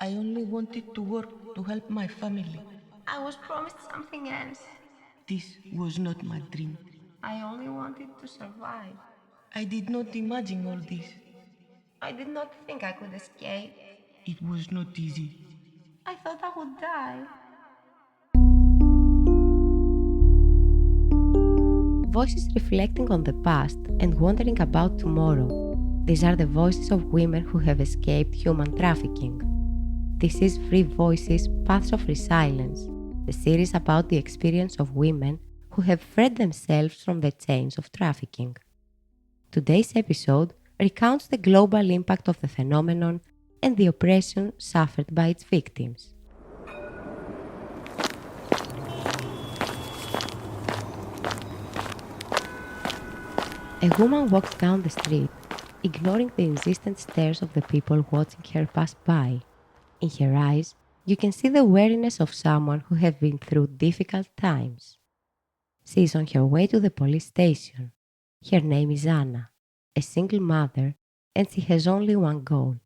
I only wanted to work to help my family. I was promised something else. This was not my dream. I only wanted to survive. I did not imagine all this. I did not think I could escape. It was not easy. I thought I would die. Voices reflecting on the past and wondering about tomorrow. These are the voices of women who have escaped human trafficking. This is Free Voices Paths of Resilience, the series about the experience of women who have freed themselves from the chains of trafficking. Today's episode recounts the global impact of the phenomenon and the oppression suffered by its victims. A woman walks down the street, ignoring the insistent stares of the people watching her pass by. In her eyes, you can see the weariness of someone who has been through difficult times. She is on her way to the police station. Her name is Anna, a single mother, and she has only one goal: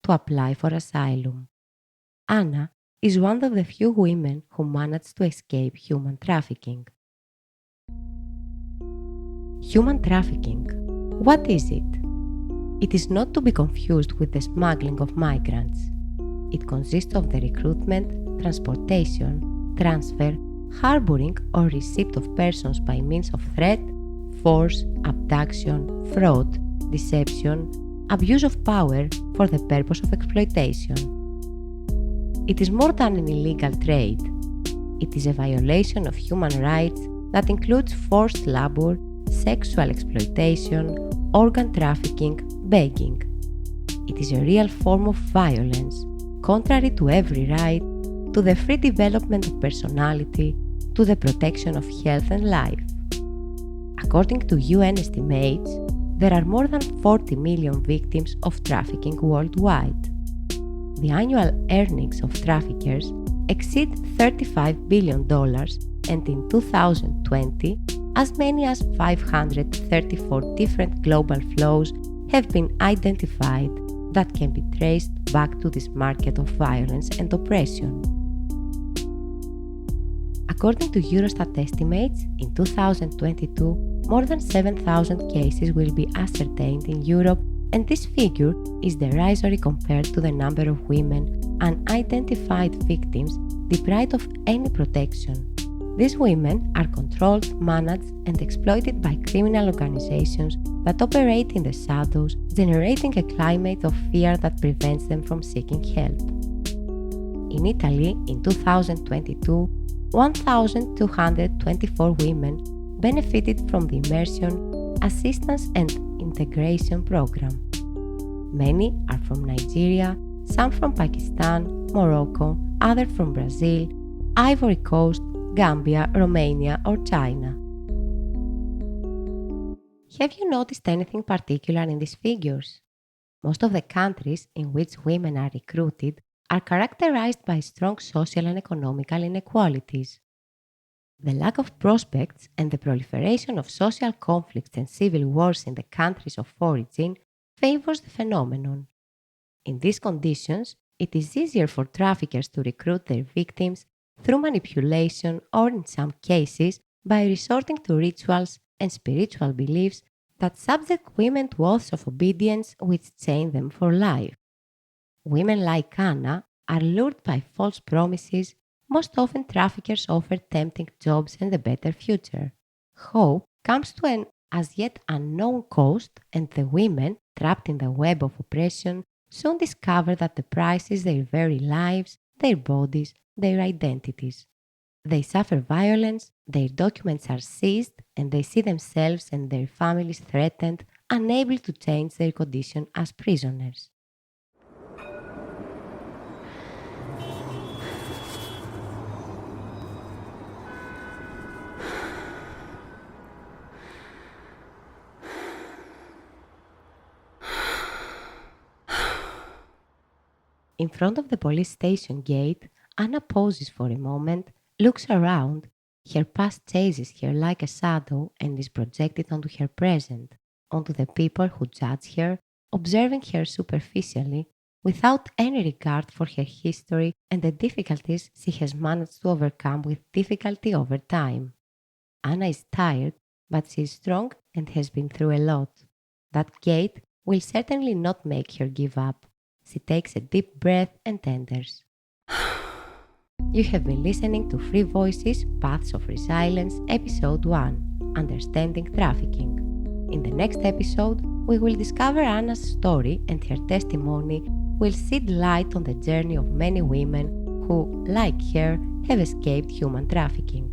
to apply for asylum. Anna is one of the few women who managed to escape human trafficking. Human trafficking. What is it? It is not to be confused with the smuggling of migrants. It consists of the recruitment, transportation, transfer, harboring or receipt of persons by means of threat, force, abduction, fraud, deception, abuse of power for the purpose of exploitation. It is more than an illegal trade. It is a violation of human rights that includes forced labor, sexual exploitation, organ trafficking, begging. It is a real form of violence, contrary to every right, to the free development of personality, to the protection of health and life. According to UN estimates, there are more than 40 million victims of trafficking worldwide. The annual earnings of traffickers exceed $35 billion, and in 2020, as many as 534 different global flows have been identified that can be traced back to this market of violence and oppression. According to Eurostat estimates, in 2022, more than 7,000 cases will be ascertained in Europe, and this figure is derisory compared to the number of women, unidentified victims deprived of any protection. These women are controlled, managed, and exploited by criminal organizations that operate in the shadows, generating a climate of fear that prevents them from seeking help. In Italy, in 2022, 1,224 women benefited from the Immersion, Assistance and Integration Program. Many are from Nigeria, some from Pakistan, Morocco, others from Brazil, Ivory Coast, Gambia, Romania, or China. Have you noticed anything particular in these figures? Most of the countries in which women are recruited are characterized by strong social and economical inequalities. The lack of prospects and the proliferation of social conflicts and civil wars in the countries of origin favors the phenomenon. In these conditions, it is easier for traffickers to recruit their victims through manipulation or, in some cases, by resorting to rituals and spiritual beliefs that subject women to oaths of obedience which chain them for life. Women like Anna are lured by false promises. Most often, traffickers offer tempting jobs and a better future. Hope comes to an as yet unknown cost, and the women, trapped in the web of oppression, soon discover that the price is their very lives, their bodies, their identities. They suffer violence, their documents are seized, and they see themselves and their families threatened, unable to change their condition as prisoners. In front of the police station gate, Anna pauses for a moment, looks around. Her past chases her like a shadow and is projected onto her present, onto the people who judge her, observing her superficially, without any regard for her history and the difficulties she has managed to overcome with difficulty over time. Anna is tired, but she is strong and has been through a lot. That Kate will certainly not make her give up. She takes a deep breath and enters. You have been listening to Free Voices, Paths of Resilience, Episode 1, Understanding Trafficking. In the next episode, we will discover Anna's story, and her testimony will shed light on the journey of many women who, like her, have escaped human trafficking.